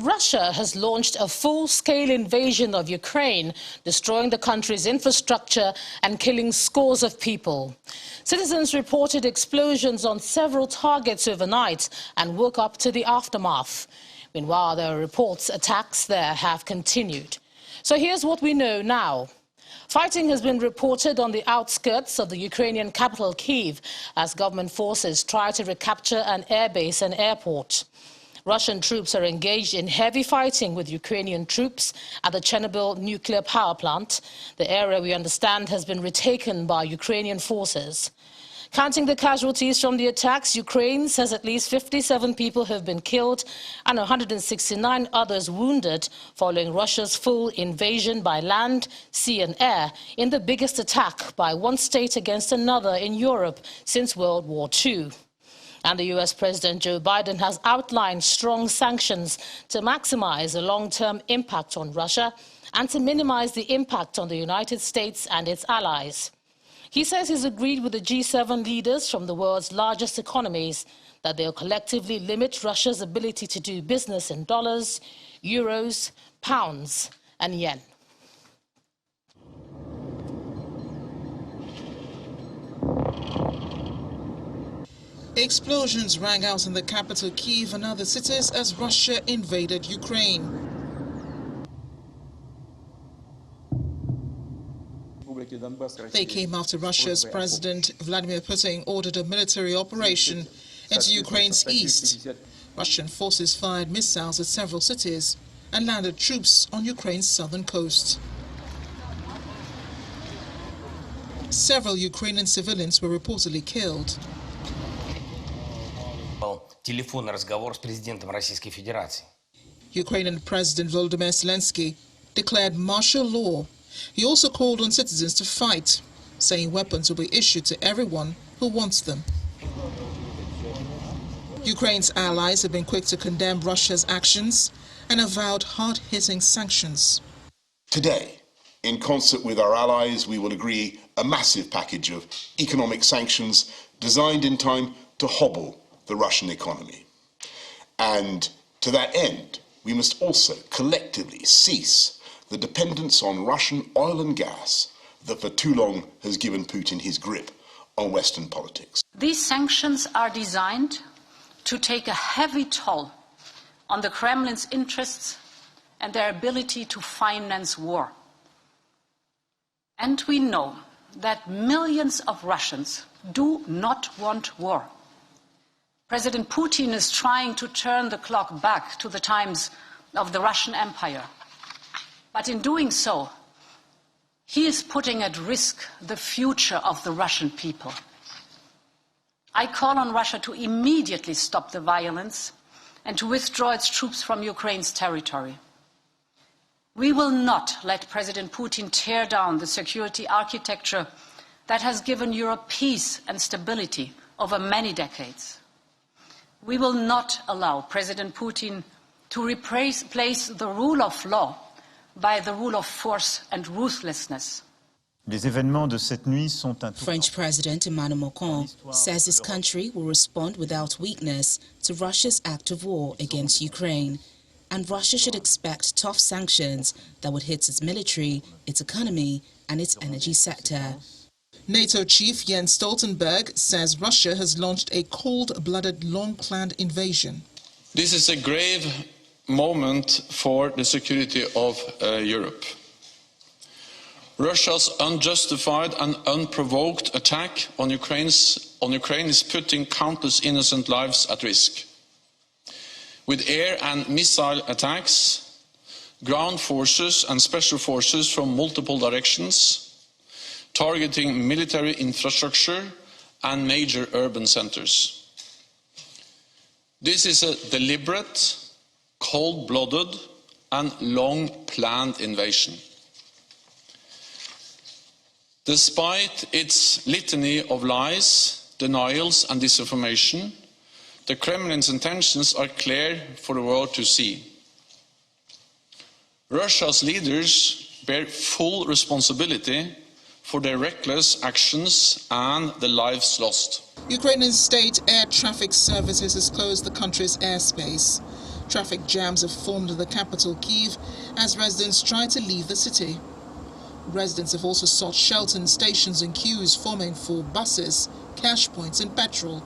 Russia has launched a full-scale invasion of Ukraine, destroying the country's infrastructure and killing scores of people. Citizens reported explosions on several targets overnight and woke up to the aftermath. Meanwhile, there are reports attacks there have continued. So here's what we know now. Fighting has been reported on the outskirts of the Ukrainian capital, Kyiv, as government forces try to recapture an airbase and airport. Russian troops are engaged in heavy fighting with Ukrainian troops at the Chernobyl nuclear power plant. The area, we understand, has been retaken by Ukrainian forces. Counting the casualties from the attacks, Ukraine says at least 57 people have been killed and 169 others wounded following Russia's full invasion by land, sea and air in the biggest attack by one state against another in Europe since World War II. And the US President Joe Biden has outlined strong sanctions to maximize the long-term impact on Russia and to minimize the impact on the United States and its allies. He says he's agreed with the G7 leaders from the world's largest economies that they'll collectively limit Russia's ability to do business in dollars, euros, pounds and yen. Explosions rang out in the capital Kyiv and other cities as Russia invaded Ukraine. They came after Russia's President Vladimir Putin ordered a military operation into Ukraine's east. Russian forces fired missiles at several cities and landed troops on Ukraine's southern coast. Several Ukrainian civilians were reportedly killed. Телефонный разговор с президентом Российской Федерации. Ukrainian President Volodymyr Zelensky declared martial law. He also called on citizens to fight, saying weapons will be issued to everyone who wants them. Ukraine's allies have been quick to condemn Russia's actions and avowed hard-hitting sanctions. Today, in concert with our allies, we will agree a massive package of economic sanctions designed in time to hobble the Russian economy. And to that end, we must also collectively cease the dependence on Russian oil and gas that for too long has given Putin his grip on Western politics. These sanctions are designed to take a heavy toll on the Kremlin's interests and their ability to finance war. And we know that millions of Russians do not want war. President Putin is trying to turn the clock back to the times of the Russian Empire. But in doing so, he is putting at risk the future of the Russian people. I call on Russia to immediately stop the violence and to withdraw its troops from Ukraine's territory. We will not let President Putin tear down the security architecture that has given Europe peace and stability over many decades. We will not allow President Putin to replace the rule of law by the rule of force and ruthlessness. French President Emmanuel Macron says his country will respond without weakness to Russia's act of war against Ukraine, and Russia should expect tough sanctions that would hit its military, its economy and its energy sector. NATO chief Jens Stoltenberg says Russia has launched a cold-blooded, long-planned invasion. This is a grave moment for the security of Europe. Russia's unjustified and unprovoked attack on Ukraine is putting countless innocent lives at risk. With air and missile attacks, ground forces and special forces from multiple directions, targeting military infrastructure and major urban centers. This is a deliberate, cold-blooded and long-planned invasion. Despite its litany of lies, denials and disinformation, the Kremlin's intentions are clear for the world to see. Russia's leaders bear full responsibility for their reckless actions and the lives lost. Ukrainian state air traffic services has closed the country's airspace. Traffic jams have formed in the capital, Kyiv, as residents try to leave the city. Residents have also sought shelter in stations and queues forming for buses, cash points and petrol.